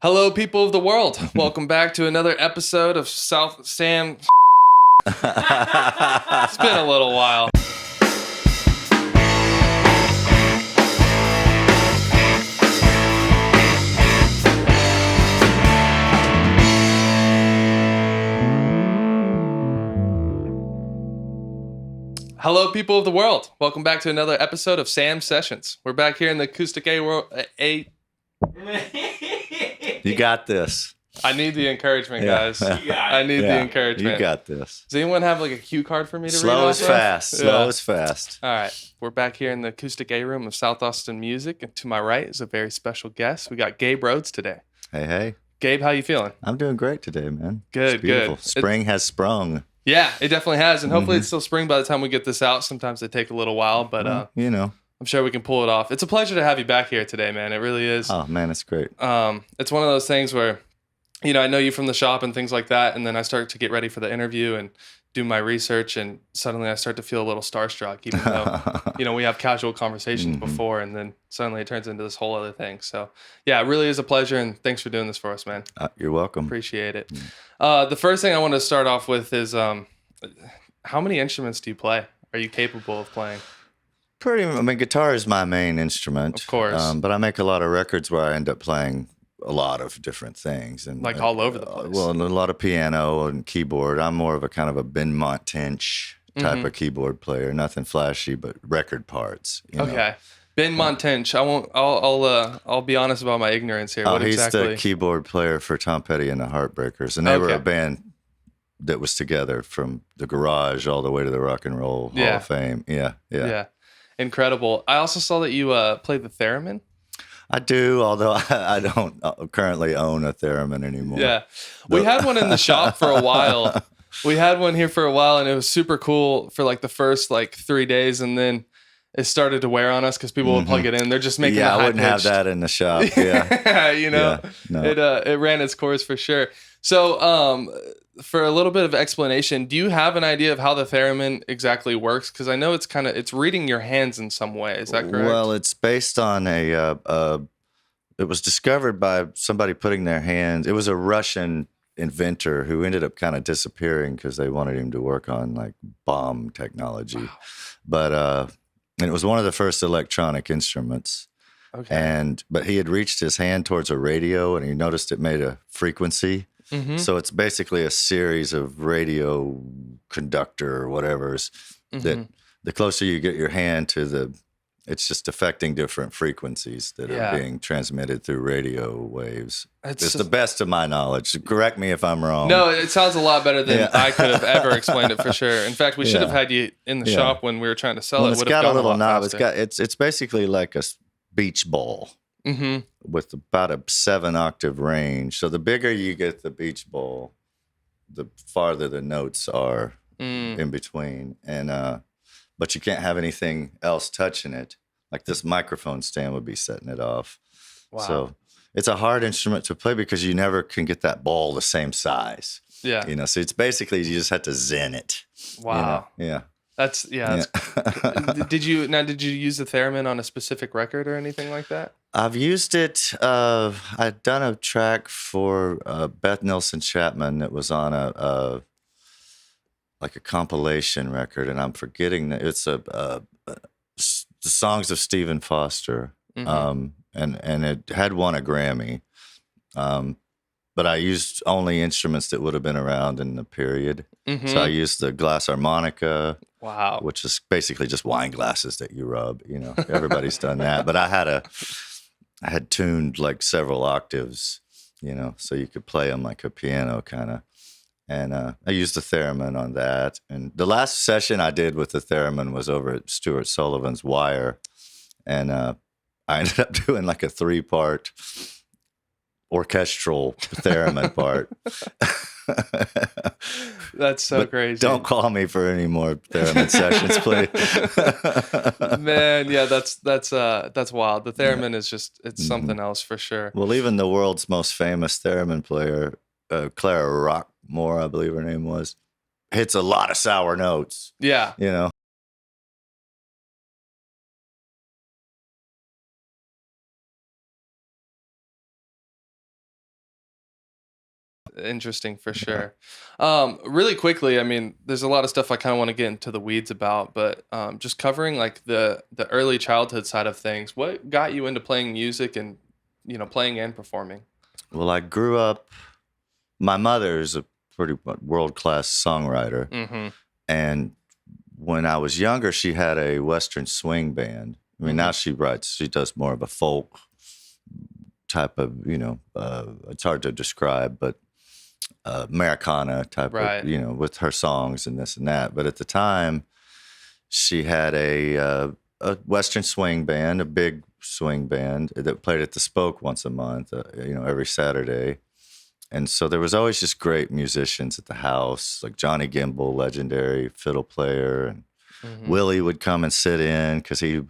Hello, people of the world. Welcome back to another episode of South Sam. It's been a little while. Hello, people of the world. Welcome back to another episode of Sam Sessions. We're back here in the acoustic A world. You got this. I need the encouragement, guys. I need the encouragement. You got this. Does anyone have like a cue card for me to read? Slow is fast. Yeah. Slow is fast. All right. We're back here in the acoustic A room of South Austin Music. And to my right is a very special guest. We got Gabe Rhodes today. Hey, hey. Gabe, how you feeling? I'm doing great today, man. Good, it's beautiful. good. Spring has sprung. Yeah, it definitely has. And hopefully it's still spring by the time we get this out. Sometimes they take a little while, but I'm sure we can pull it off. It's a pleasure to have you back here today, man. It really is. Oh, man, it's great. It's one of those things where, I know you from the shop and things like that, and then I start to get ready for the interview and do my research, and suddenly I start to feel a little starstruck, even though, we have casual conversations before, and then suddenly it turns into this whole other thing. So, yeah, it really is a pleasure, and thanks for doing this for us, man. You're welcome. Appreciate it. The first thing I want to start off with is how many instruments do you play? Are you capable of playing? Guitar is my main instrument. Of course. But I make a lot of records where I end up playing a lot of different things. And like all over the place. Well, a lot of piano and keyboard. I'm more of a kind of a Ben Montench type of keyboard player. Nothing flashy, but record parts. Okay. Ben Montench. I'll be honest about my ignorance here. He's the keyboard player for Tom Petty and the Heartbreakers. And they were a band that was together from the garage all the way to the Rock and Roll Hall of Fame. Yeah. Incredible. I also saw that you played the theremin. I do, although I don't currently own a theremin anymore. Yeah. We had one in the shop for a while. We had one here for a while, and it was super cool for like the first 3 days, and then it started to wear on us because people would plug it in. They're just making I wouldn't have that in the shop. Yeah. No. It ran its course for sure. So, for a little bit of explanation, do you have an idea of how the theremin exactly works? Because I know it's reading your hands in some way. Is that correct? Well, it's based on it was discovered by somebody putting their hands. It was a Russian inventor who ended up kind of disappearing because they wanted him to work on bomb technology. Wow. But and it was one of the first electronic instruments. Okay. But he had reached his hand towards a radio, and he noticed it made a frequency. Mm-hmm. So it's basically a series of radio conductor or whatever's that the closer you get your hand to it's just affecting different frequencies that are being transmitted through radio waves. It's the best of my knowledge. Correct me if I'm wrong. No, it sounds a lot better than I could have ever explained it for sure. In fact, we should have had you in the shop when we were trying to sell it. It's got a little knob. It's basically like a beach ball. Mm-hmm. With about a 7-octave range. So the bigger you get the beach ball, the farther the notes are in between. And but you can't have anything else touching it. Like this microphone stand would be setting it off. Wow. So it's a hard instrument to play because you never can get that ball the same size. Yeah. So it's basically you just have to zen it. Wow. Yeah. That's Did you use the theremin on a specific record or anything like that? I've used it. I'd done a track for Beth Nilsson Chapman that was on a compilation record, and I'm forgetting that it's the songs of Stephen Foster, and it had won a Grammy. But I used only instruments that would have been around in the period. Mm-hmm. So I used the glass harmonica. Wow. Which is basically just wine glasses that you rub. Everybody's done that. But I had tuned several octaves, so you could play them like a piano kind of. And I used the theremin on that. And the last session I did with the theremin was over at Stuart Sullivan's Wire. And I ended up doing a 3-part orchestral theremin part. That's so crazy. Don't call me for any more theremin sessions, please. Man, yeah, that's wild. The theremin is just something else for sure. Well, even the world's most famous theremin player, Clara Rockmore, I believe her name was, hits a lot of sour notes. Yeah. interesting for sure. Really quickly, I mean, there's a lot of stuff I kind of want to get into the weeds about, but just covering like the early childhood side of things. What got you into playing music and playing and performing? Well, I grew up. My mother's a pretty world-class songwriter, and when I was younger, she had a Western swing band. I mean, now she does more of a folk type of, it's hard to describe, but Americana type Right. of, with her songs and this and that. But at the time, she had a Western swing band, a big swing band that played at the Spoke once a month, every Saturday. And so there was always just great musicians at the house, like Johnny Gimbel, legendary fiddle player, and Willie would come and sit in because he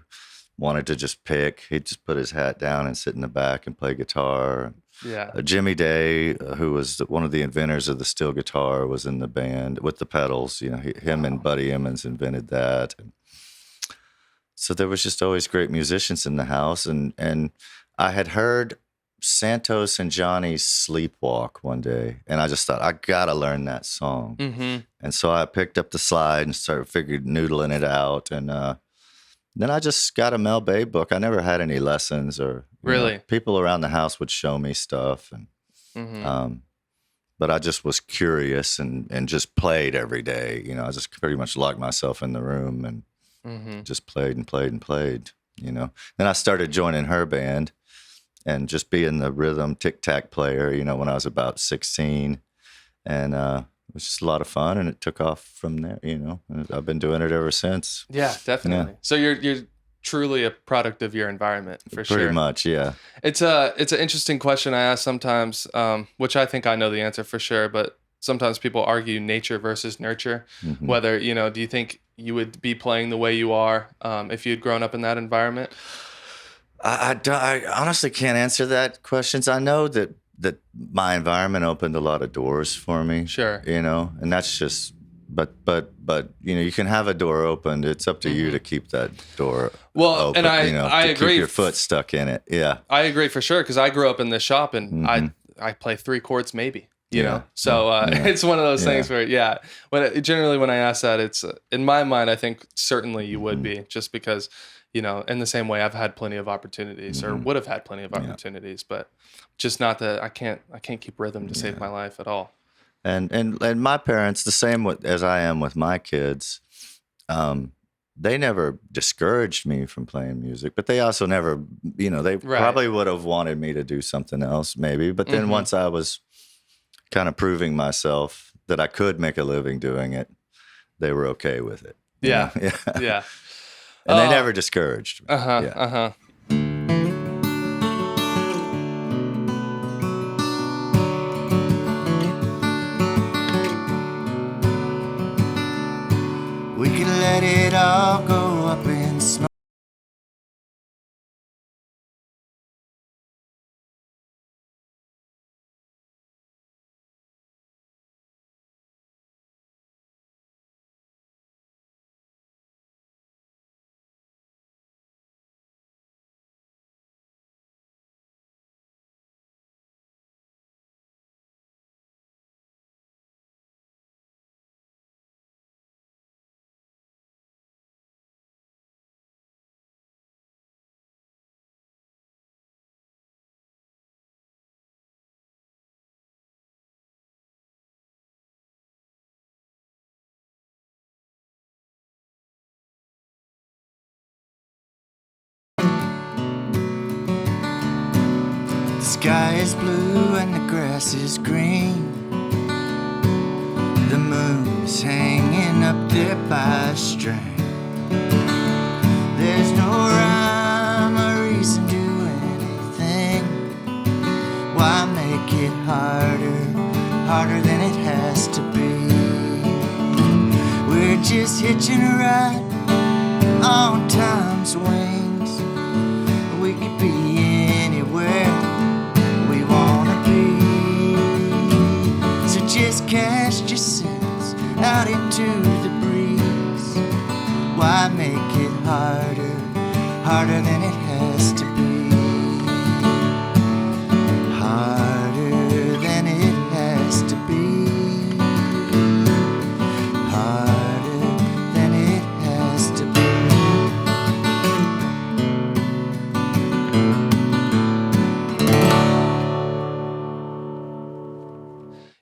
wanted to just pick. He'd just put his hat down and sit in the back and play guitar. Yeah. Jimmy Day, who was one of the inventors of the steel guitar, was in the band with the pedals. Him and Buddy Emmons invented that. And so there was just always great musicians in the house. And I had heard Santos and Johnny's Sleepwalk one day, and I just thought, I gotta learn that song. And so I picked up the slide and figured noodling it out, and then I just got a Mel Bay book. I never had any lessons, or really people around the house would show me stuff, and but I just was curious and just played every day. I just pretty much locked myself in the room and just played and played and played. Then I started joining her band and just being the rhythm tic-tac player, when I was about 16. And it was just a lot of fun, and it took off from there, and I've been doing it ever since. Yeah, definitely. Yeah. So you're truly a product of your environment, for sure. Pretty much, yeah. It's an interesting question I ask sometimes, which I think I know the answer for sure, but sometimes people argue nature versus nurture. Whether, do you think you would be playing the way you are if you'd grown up in that environment? I honestly can't answer that question. I know that my environment opened a lot of doors for me. Sure. And that's just, but you can have a door opened. It's up to you to keep that door open. And I agree. Keep your foot stuck in it. Yeah. I agree for sure, because I grew up in this shop, and I play 3 chords maybe. So it's one of those things where, when I ask that, it's in my mind, I think certainly you would be, just because, in the same way I've had plenty of opportunities or would have had plenty of opportunities, but just not that I can't keep rhythm to save my life at all. And my parents, the same as I am with my kids, they never discouraged me from playing music, but they also never, they probably would have wanted me to do something else maybe. But then once I was kind of proving myself that I could make a living doing it, they were okay with it. Yeah. And they never discouraged me. We can let it all go up in smoke. The sky is blue and the grass is green. The moon is hanging up there by a string. There's no rhyme or reason to anything. Why make it harder than it has to be? We're just hitching a ride on time's wings. We could be anywhere we wanna be. So just cast your sins out into the breeze. Why make it harder than it has to be? Harder than it has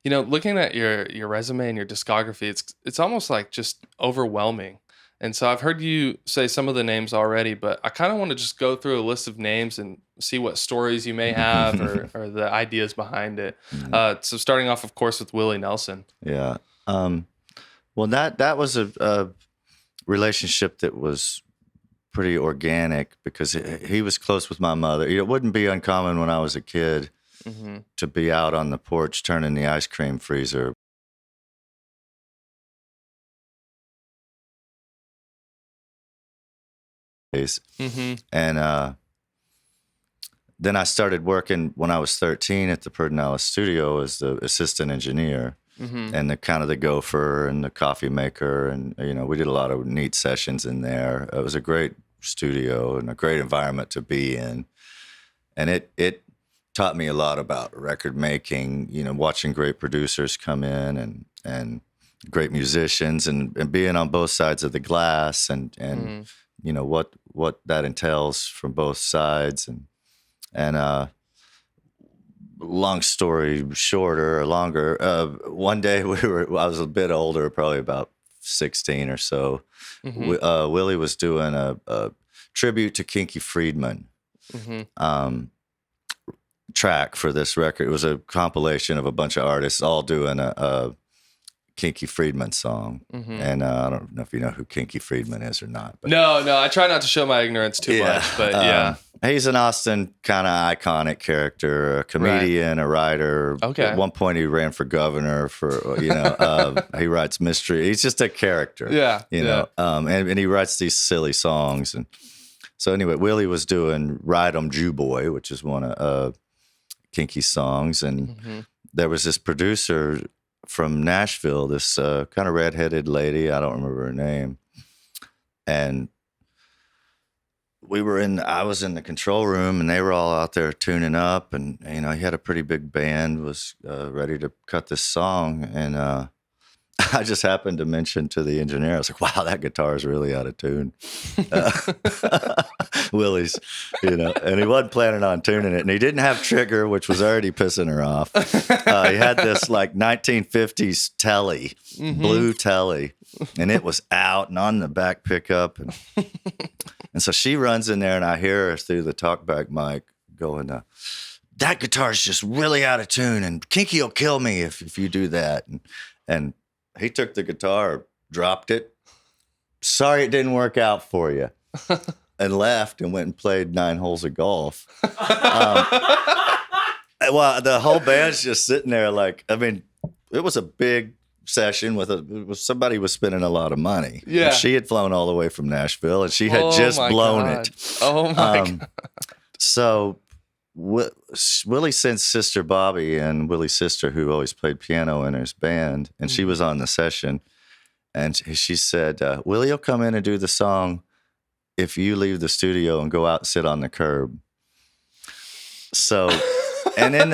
Looking at your resume and your discography, it's almost like just overwhelming. And so I've heard you say some of the names already, but I kind of want to just go through a list of names and see what stories you may have or the ideas behind it. So starting off, of course, with Willie Nelson. Yeah. Well, that was a relationship that was pretty organic because he was close with my mother. It wouldn't be uncommon when I was a kid to be out on the porch turning the ice cream freezer. And then I started working when I was 13 at the Pedernales studio as the assistant engineer and the gopher and the coffee maker. And, we did a lot of neat sessions in there. It was a great studio and a great environment to be in. And it taught me a lot about record making, watching great producers come in and great musicians and being on both sides of the glass and what that entails from both sides. And long story shorter or longer, one day I was a bit older, probably about 16 or so. Willie was doing a tribute to Kinky Friedman track for this record. It was a compilation of a bunch of artists all doing a Kinky Friedman song. And I don't know if you know who Kinky Friedman is or not. But No, I try not to show my ignorance too much, but yeah. He's an Austin kind of iconic character, a comedian, a writer. Okay. At one point he ran for governor he writes mystery. He's just a character. Yeah. And he writes these silly songs. And so anyway, Willie was doing Ride 'em Jew Boy, which is one of Kinky's songs. And there was this producer from Nashville, this kind of redheaded lady. I don't remember her name. And I was in the control room and they were all out there tuning up and, he had a pretty big band, was ready to cut this song. And I just happened to mention to the engineer, I was like, wow, that guitar is really out of tune. Willie's, and he wasn't planning on tuning it. And he didn't have trigger, which was already pissing her off. He had this like 1950s telly, blue telly, and it was out and on the back pickup. And so she runs in there and I hear her through the talkback mic going, that guitar's just really out of tune and Kinky will kill me if you do that. And he took the guitar, dropped it. Sorry it didn't work out for you. And left and went and played 9 holes of golf. Well, the whole band's just sitting there it was a big session with somebody was spending a lot spending. Yeah. And she had flown all the way from Nashville and she had just blown it. Oh my God. So Willie sent Sister Bobby and Willie's sister, who always played piano in his band, and she was on the session. And she said, Willie will come in and do the song if you leave the studio and go out and sit on the curb. So, and in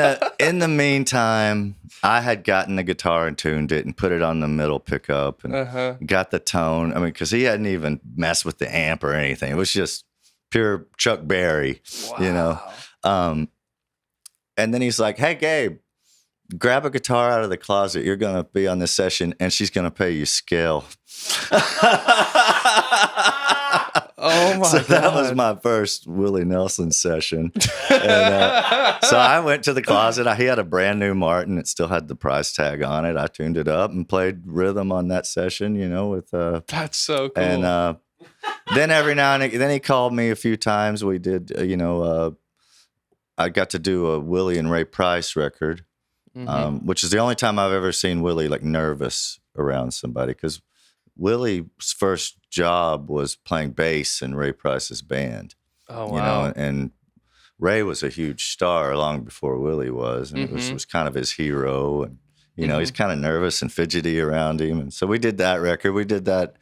the meantime, I had gotten the guitar and tuned it and put it on the middle pickup and got the tone. I mean, because he hadn't even messed with the amp or anything. It was just pure Chuck Berry, And then he's like, hey, Gabe, grab a guitar out of the closet. You're going to be on this session, and she's going to pay you scale. Oh, my God. That was my first Willie Nelson session. And, so I went to the closet. He had a brand new Martin. It still had the price tag on it. I tuned it up and played rhythm on that session, with... That's so cool. And then every now and then he called me a few times. We did, I got to do a Willie and Ray Price record, which is the only time I've ever seen Willie nervous around somebody, because Willie's first job was playing bass in Ray Price's band. Oh, wow. And Ray was a huge star long before Willie was, and it was kind of his hero. And, he's kind of nervous and fidgety around him. And so we did that record. We did that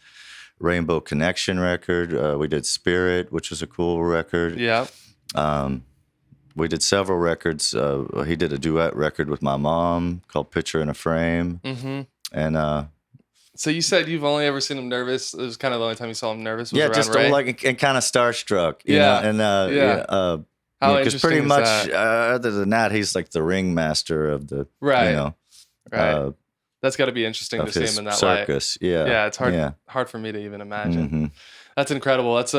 Rainbow Connection record. We did Spirit, which was a cool record. Yeah. We did several records. He did a duet record with my mom called Picture in a Frame. And so you said you've only ever seen him nervous. It was kind of the only time you saw him nervous. Was yeah, around just Ray? and kind of starstruck. You Yeah. know? And How because interesting pretty is much that? other than that, he's like the ringmaster of the Right. Right. That's got to be interesting to see him in that circus. light. Yeah. Yeah, it's hard for me to even imagine. Mm-hmm. That's incredible. That's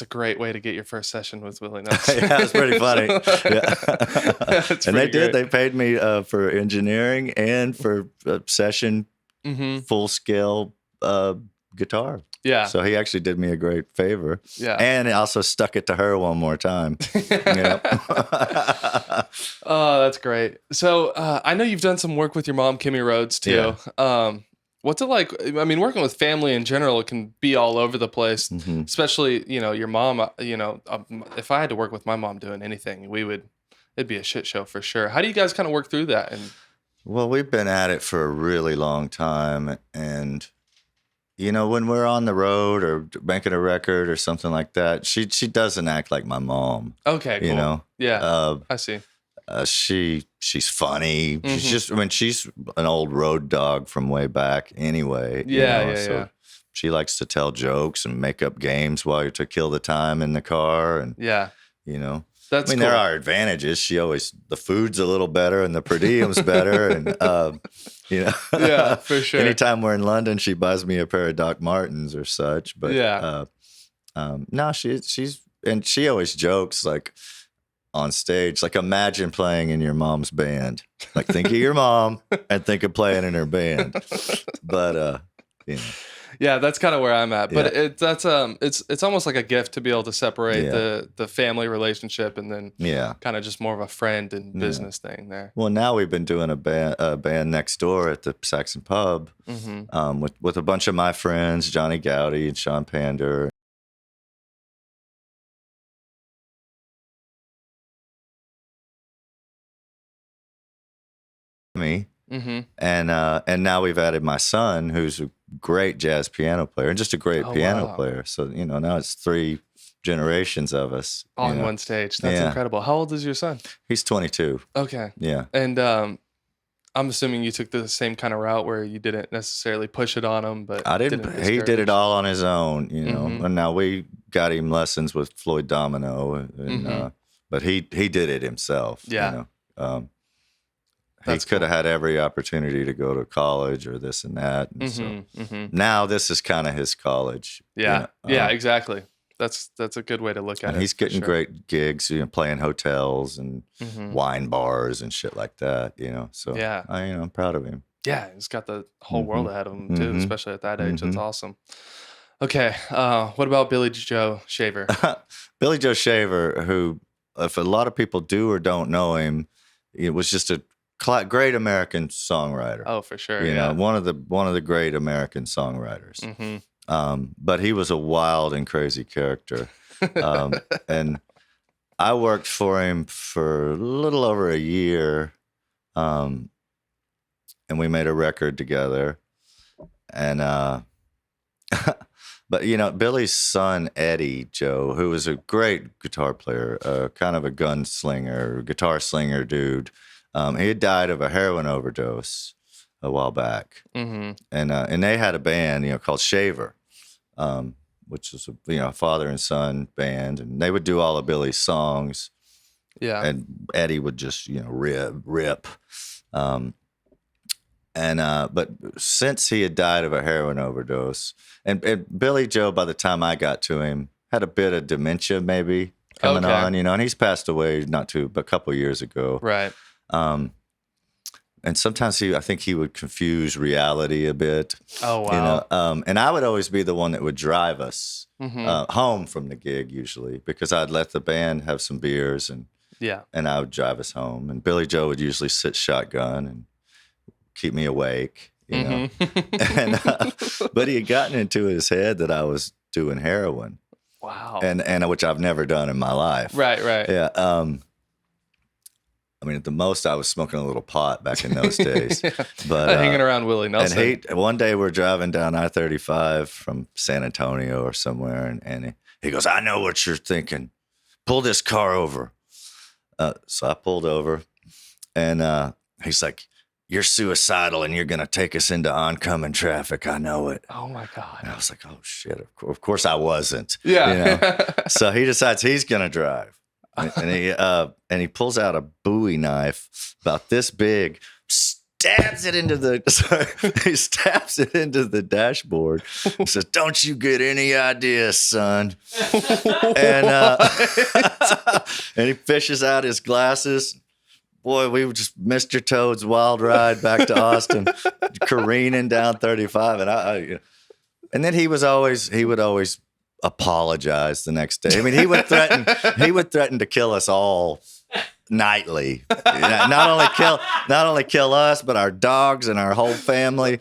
a great way to get your first session with Willie Nelson. Yeah, it's pretty funny. Yeah. That's and they pretty did. great. They paid me for engineering and for session full scale guitar. Yeah. So he actually did me a great favor. Yeah. And also stuck it to her one more time. Yeah. Oh, that's great. So I know you've done some work with your mom, Kimmy Rhodes, too. Yeah. What's it like? I mean, working with family in general, it can be all over the place, especially, your mom, if I had to work with my mom doing anything, it'd be a shit show for sure. How do you guys kind of work through that? Well, we've been at it for a really long time. And, when we're on the road or making a record or something like that, she doesn't act like my mom. Okay, cool. Yeah, I see. She's funny. She's she's an old road dog from way back anyway. Yeah. She likes to tell jokes and make up games to kill the time in the car. And That's cool. there are advantages. The food's a little better and the per diem's better. And, Yeah, for sure. Anytime we're in London, she buys me a pair of Doc Martens or such. But no, she always jokes like on stage, like imagine playing in your mom's band. Like think of your mom and think of playing in her band. But, Yeah, that's kind of where I'm at. But it's almost like a gift to be able to separate the family relationship and then kind of just more of a friend and business thing there. Well, now we've been doing a band next door at the Saxon Pub with a bunch of my friends, Johnny Gowdy and Sean Pander. Me. And now we've added my son, who's a great jazz piano player and just a great piano player. So now it's 3 generations of us on one stage. That's incredible. How old is your son? He's 22. Okay. Yeah. And I'm assuming you took the same kind of route where you didn't necessarily push it on him, but I didn't. He did it all on his own, And now we got him lessons with Floyd Domino, and but he did it himself. Yeah. He could have had every opportunity to go to college or this and that. And so now this is kind of his college. Yeah. Yeah, exactly. That's a good way to look at it. And he's getting great gigs, playing hotels and wine bars and shit like that, So I'm proud of him. Yeah, he's got the whole world ahead of him too, especially at that age. That's awesome. Okay, what about Billy Joe Shaver? Billy Joe Shaver, who, if a lot of people do or don't know him, it was just a great American songwriter. Oh, for sure. One of the great American songwriters. But he was a wild and crazy character. And I worked for him for a little over a year. And we made a record together. And, but Billy's son, Eddie Joe, who was a great guitar player, kind of a gunslinger, guitar slinger dude. He had died of a heroin overdose a while back, and they had a band, called Shaver, which was a father and son band, and they would do all of Billy's songs. Yeah, and Eddie would just rip. But since he had died of a heroin overdose, and Billy Joe, by the time I got to him, had a bit of dementia maybe coming on, and he's passed away but a couple of years ago, right. And sometimes I think he would confuse reality a bit. Oh, wow. And I would always be the one that would drive us home from the gig usually, because I'd let the band have some beers and I would drive us home. And Billy Joe would usually sit shotgun and keep me awake, And, but he had gotten into his head that I was doing heroin. Wow. And which I've never done in my life. Right. Yeah. At the most, I was smoking a little pot back in those days. But hanging around Willie Nelson. And one day we're driving down I-35 from San Antonio or somewhere, and he goes, "I know what you're thinking. Pull this car over." So I pulled over, and he's like, "You're suicidal, and you're going to take us into oncoming traffic. I know it." Oh, my God. And I was like, "Oh, shit. Of course I wasn't." Yeah. So he decides he's going to drive. And he pulls out a Bowie knife about this big, stabs it into the dashboard. He says, "Don't you get any ideas, son?" and and he fishes out his glasses. Boy, we just Mr. Toad's wild ride back to Austin, careening down 35, and then he would always apologize the next day. I mean, he would threaten to kill us all nightly. Not only kill us, but our dogs and our whole family.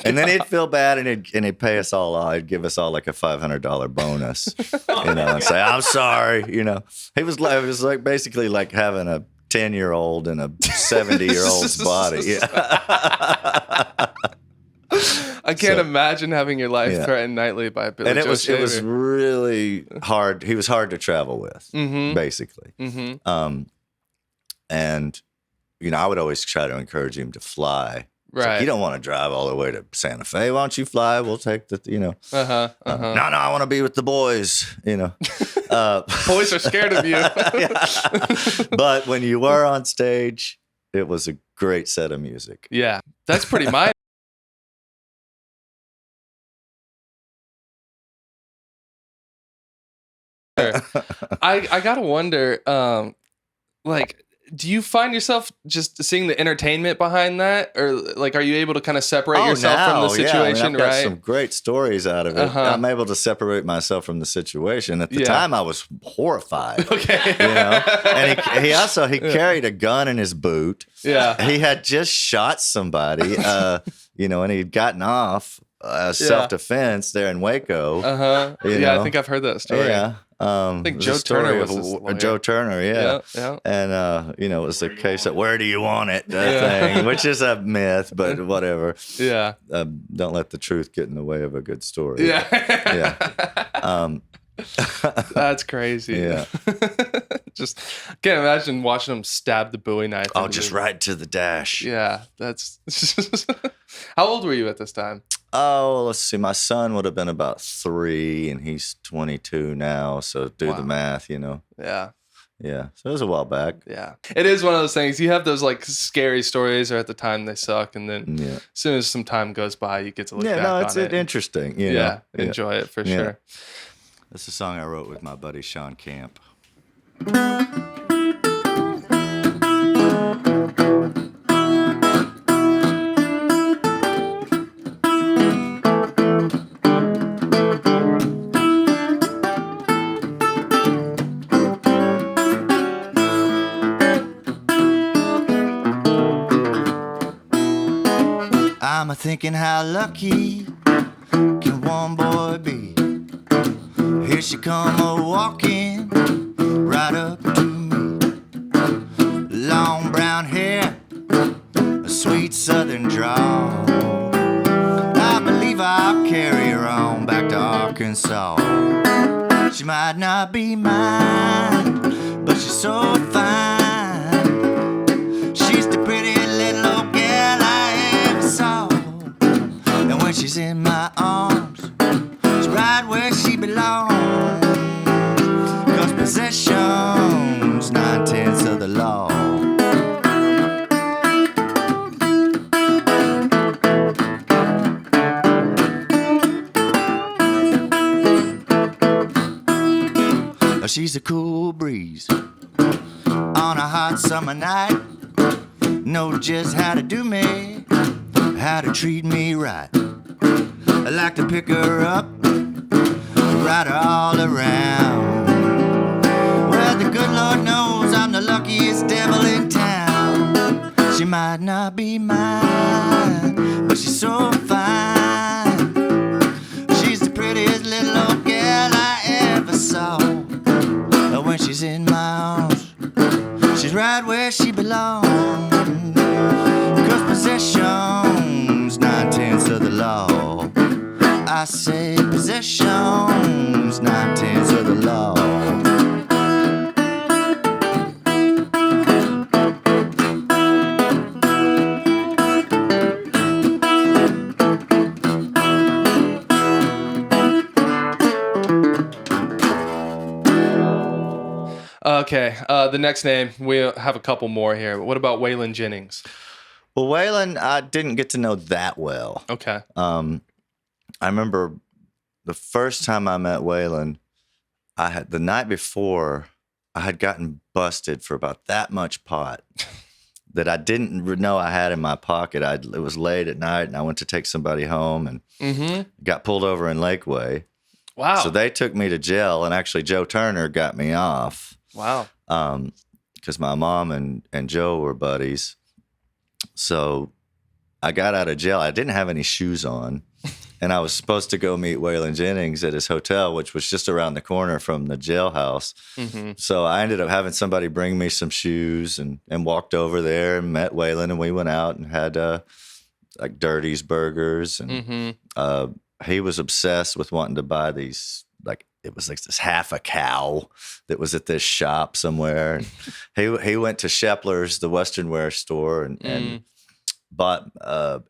And then he'd feel bad, and he'd pay us all off. He'd give us all like a $500 bonus, and say, "I'm sorry." It was like basically like having a 10-year-old in a 70-year-old's body. Yeah. I can't imagine having your life threatened nightly by a Billy And it Joe was Shaver. really hard. He was hard to travel with, basically. Mm-hmm. And I would always try to encourage him to fly. It's Right. like, you don't want to drive all the way to Santa Fe. Why don't you fly? We'll take the, No, I want to be with the boys, Boys are scared of you. But when you were on stage, it was a great set of music. Yeah, that's pretty mind. I gotta wonder, do you find yourself just seeing the entertainment behind that, or like, are you able to kind of separate yourself from the situation? I've got right? some great stories out of it. I'm able to separate myself from the situation. At the time, I was horrified. Okay, and he carried a gun in his boot. Yeah, he had just shot somebody. And he'd gotten off self-defense there in Waco. Yeah, I think I've heard that story. Yeah. I think Joe Turner was his lawyer. Joe Turner, yeah. And, it was the case of where do you want it thing, which is a myth, but whatever. Yeah. Don't let the truth get in the way of a good story. Yeah. That's crazy. Yeah. Just can't imagine watching him stab the Bowie knife. Oh, just right to the dash. Yeah. That's. How old were you at this time? Oh, let's see. My son would have been about 3, and he's 22 now. So do the math, Yeah. Yeah. So it was a while back. Yeah. It is one of those things. You have those like scary stories, or at the time they suck, and then as soon as some time goes by, you get to look back on it. Yeah, no, it's interesting. Enjoy it for sure. That's a song I wrote with my buddy Sean Camp. I'm a-thinking how lucky can one boy be. Here she come a-walking right up to me. Long brown hair, a sweet southern drawl. I believe I'll carry her on back to Arkansas. She might not be mine, but she's so fine. She's the prettiest little old gal I ever saw. And when she's in my arms, she's right where she belongs. 'Cause possession's 9/10 of the law. She's a cool breeze on a hot summer night. Knows just how to do me, how to treat me right. I like to pick her up, ride her all around. Well, the good Lord knows I'm the luckiest devil in town. She might not be mine, but she's so fine. She's the prettiest little old gal I ever saw. When she's in my arms, she's right where she belongs. 'Cause possession's 9/10 of the law. I say possession's 9/10 of the law. Okay, the next name, we have a couple more here. What about Waylon Jennings? Well, Waylon, I didn't get to know that well. Okay. I remember the first time I met Waylon, the night before, I had gotten busted for about that much pot that I didn't know I had in my pocket. It was late at night, and I went to take somebody home and got pulled over in Lakeway. Wow. So they took me to jail, and actually Joe Turner got me off. Wow. Because my mom and Joe were buddies. So I got out of jail. I didn't have any shoes on. And I was supposed to go meet Waylon Jennings at his hotel, which was just around the corner from the jailhouse. So I ended up having somebody bring me some shoes and walked over there and met Waylon, and we went out and had like Dirty's Burgers. And he was obsessed with wanting to buy these, like, it was like this half a cow that was at this shop somewhere. And he went to Shepler's, the Western wear store, and bought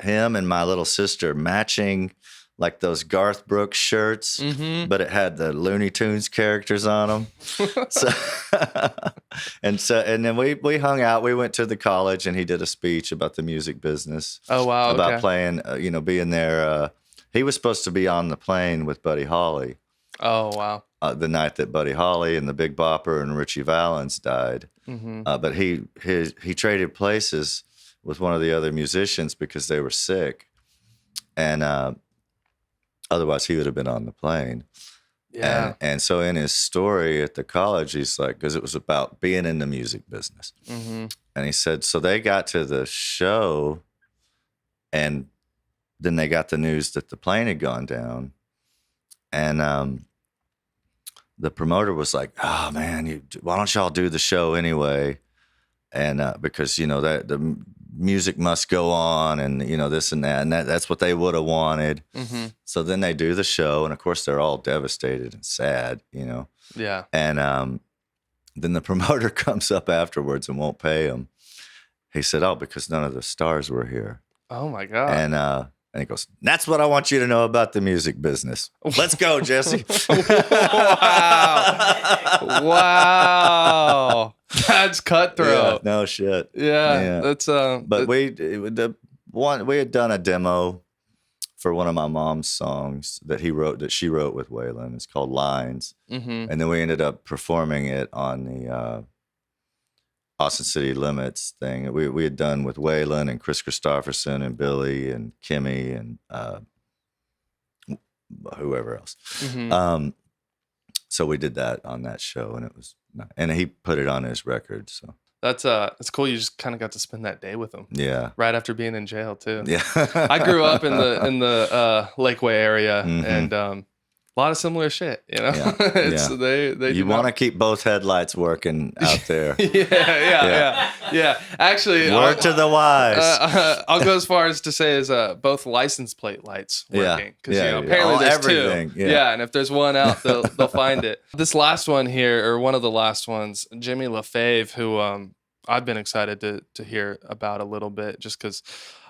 him and my little sister matching, like, those Garth Brooks shirts, but it had the Looney Tunes characters on them. And then we hung out. We went to the college, and he did a speech about the music business. Oh, wow. About okay. playing, being there. He was supposed to be on the plane with Buddy Holly. Oh, wow. The night that Buddy Holly and the Big Bopper and Richie Valens died. But he traded places with one of the other musicians because they were sick. And otherwise he would have been on the plane. Yeah. And so in his story at the college, he's like, because it was about being in the music business. And he said, so they got to the show, and then they got the news that the plane had gone down. And the promoter was like, oh, man, why don't y'all do the show anyway? And because, that the music must go on, and, this and that. And that's what they would have wanted. So then they do the show. And, of course, they're all devastated and sad, Yeah. And then the promoter comes up afterwards and won't pay him. He said, oh, because none of the stars were here. Oh, my God. And he goes, that's what I want you to know about the music business. Let's go, Jesse. Wow. That's cutthroat. Yeah, no shit. Yeah. That's But we had done a demo for one of my mom's songs that she wrote with Waylon. It's called Lines. And then we ended up performing it on the Austin City Limits thing. We had done with Waylon and Chris Christopherson and Billy and Kimmy and whoever else. So we did that on that show, and he put it on his record. So that's cool. You just kind of got to spend that day with him. Yeah. Right after being in jail too. Yeah. I grew up in the Lakeway area, and a lot of similar shit, Yeah. They you want to keep both headlights working out there. Yeah. Actually, word to the wise. I'll go as far as to say is both license plate lights working, because apparently there's everything. two. Yeah, and if there's one out, they'll find it. This last one here, or one of the last ones, Jimmy LaFave, who I've been excited to hear about a little bit, just because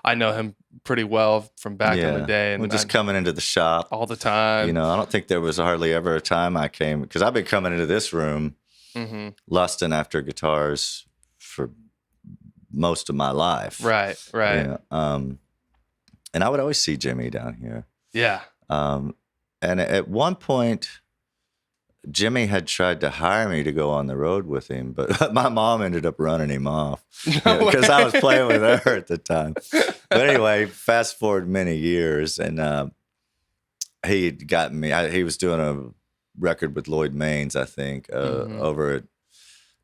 I know him pretty well from back in the day, and we're just coming into the shop all the time. I don't think there was hardly ever a time I came, because I've been coming into this room lusting after guitars for most of my life. Right. And I would always see Jimmy down here. Yeah. And at one point, Jimmy had tried to hire me to go on the road with him, but my mom ended up running him off because I was playing with her at the time. But anyway, fast forward many years, and he got me. He was doing a record with Lloyd Maines, I think, over at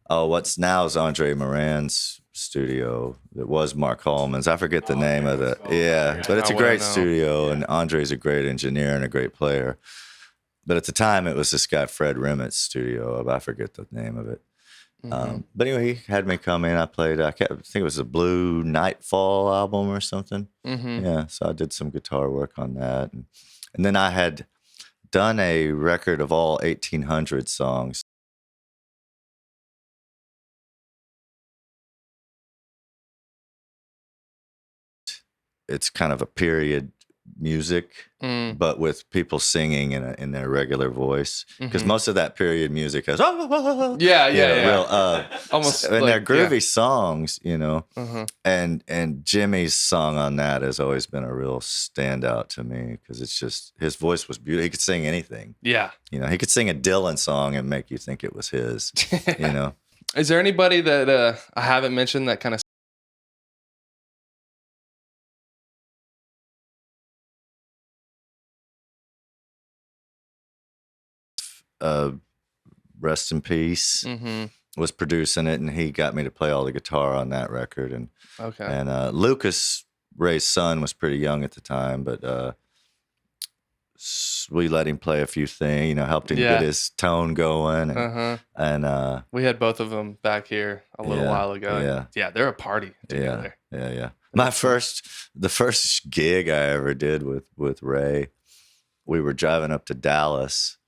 what's now is Andre Moran's studio. It was Mark Holman's. I forget the name of it. Yeah, but it's a great studio, and Andre's a great engineer and a great player. But at the time, it was this guy, Fred Remmett's studio. I forget the name of it. But anyway, he had me come in. I played, I think it was a Blue Nightfall album or something. Yeah, so I did some guitar work on that. And then I had done a record of all 1800 songs. It's kind of a period music, but with people singing in their regular voice. Because most of that period music has real almost, and like, they're groovy songs, you know. And Jimmy's song on that has always been a real standout to me because it's just his voice was beautiful. He could sing anything. Yeah, you know, he could sing a Dylan song and make you think it was his. You know. Is there anybody that I haven't mentioned that kind of rest in peace, was producing it, and he got me to play all the guitar on that record. And Lucas, Ray's son, was pretty young at the time, but we let him play a few things, you know, helped him get his tone going. And we had both of them back here a little while ago. Yeah, they're a party together. Yeah. The first gig I ever did with Ray, we were driving up to Dallas,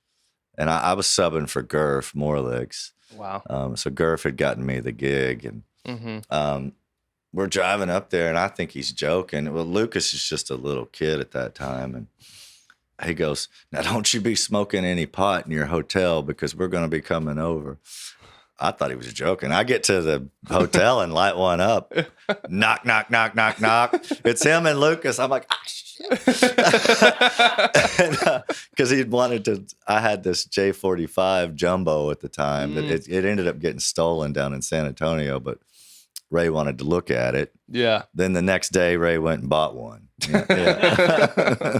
and I was subbing for Gurf Morlegs. Wow. So Gurf had gotten me the gig, and we're driving up there, and I think he's joking. Well, Lucas is just a little kid at that time, and he goes, "Now don't you be smoking any pot in your hotel because we're going to be coming over." I thought he was joking. I get to the hotel and light one up. Knock, knock, knock, knock, knock. It's him and Lucas. I'm like, ah, shit. Because he'd wanted to, I had this J45 Jumbo at the time that it ended up getting stolen down in San Antonio, but Ray wanted to look at it. Yeah. Then the next day, Ray went and bought one. Yeah.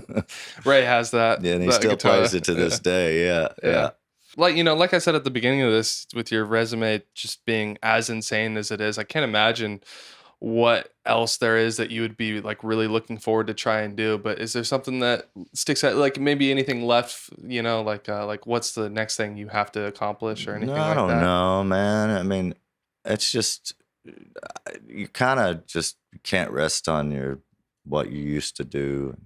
Ray has that. Yeah, and he that still guitar. plays it to this day. Yeah. Like, you know, like I said at the beginning of this, with your resume just being as insane as it is, I can't imagine what else there is that you would be like really looking forward to try and do. But is there something that sticks out, like maybe anything left, you know, like what's the next thing you have to accomplish or anything like that? I don't know, man. I mean, it's just, you kind of just can't rest on what you used to do.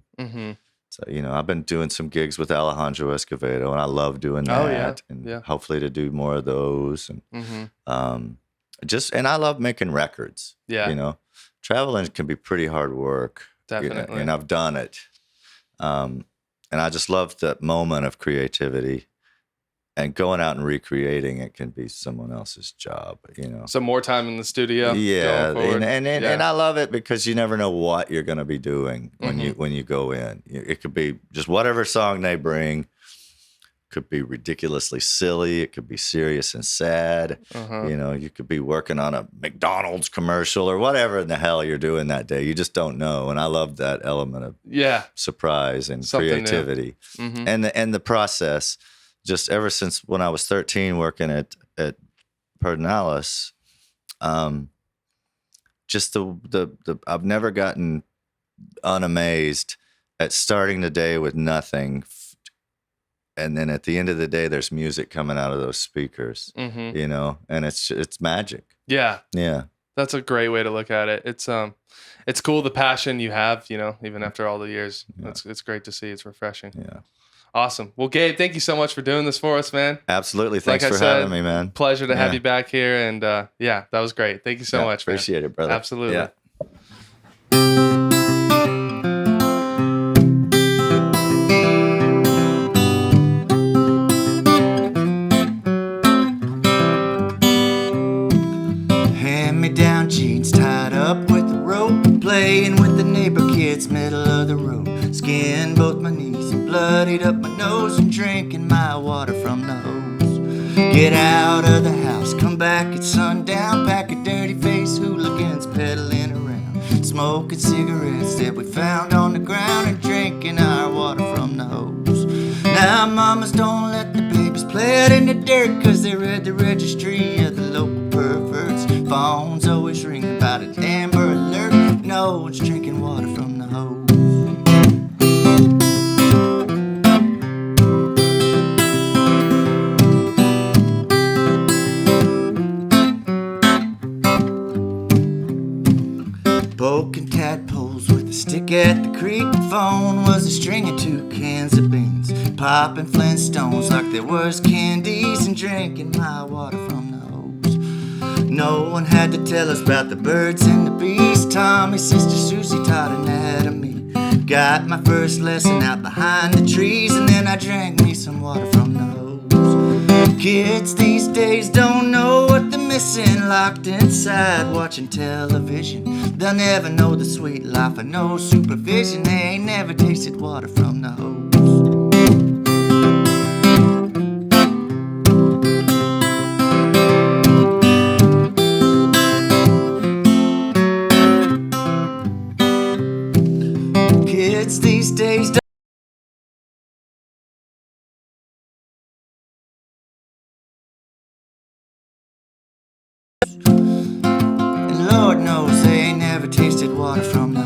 So, you know, I've been doing some gigs with Alejandro Escovedo, and I love doing that. And hopefully to do more of those. And and I love making records. Yeah. You know, traveling can be pretty hard work. Definitely. And I've done it. And I just love that moment of creativity. And going out and recreating it can be someone else's job, you know. So more time in the studio. Yeah, and I love it because you never know what you're going to be doing when you go in. It could be just whatever song they bring. Could be ridiculously silly. It could be serious and sad. You know, you could be working on a McDonald's commercial or whatever in the hell you're doing that day. You just don't know, and I love that element of surprise and something creativity, and the process. Just ever since when I was 13 working at Pedernales, just I've never gotten unamazed at starting the day with nothing, and then at the end of the day, there's music coming out of those speakers, you know, and it's magic. Yeah. That's a great way to look at it. It's cool the passion you have, you know, even after all the years. Yeah. It's great to see. It's refreshing. Yeah. Awesome. Well, Gabe, thank you so much for doing this for us, man. Absolutely. Thanks for having me, man. Pleasure to have you back here. And that was great. Thank you so much, man. Appreciate it, brother. Absolutely. Yeah. Hand-me-down jeans tied up with a rope, playing with the neighbor kids, middle of the road. Skinned both my knees and bloodied up my nose and drinking my water from the hose. Get out of the house, come back at sundown, pack of dirty-faced hooligans pedaling around, smoking cigarettes that we found on the ground and drinking our water from the hose. Now mamas don't let the babies play out in the dirt 'cause they read the registry of the local perverts. Phones always ring about an Amber Alert. No one's drinking water from the hose. Poking tadpoles with a stick at the creek. The phone was a string of 2 cans of beans. Popping Flintstones like there was candies and drinking my water from the hose. No one had to tell us about the birds and the bees. Tommy's sister Susie taught anatomy. Got my first lesson out behind the trees, and then I drank me some water from the hose. Kids these days don't know what they're missing, locked inside watching television. They'll never know the sweet life of no supervision. They ain't never tasted water from the hose. Kids these days don't and Lord knows they ain't never tasted water from the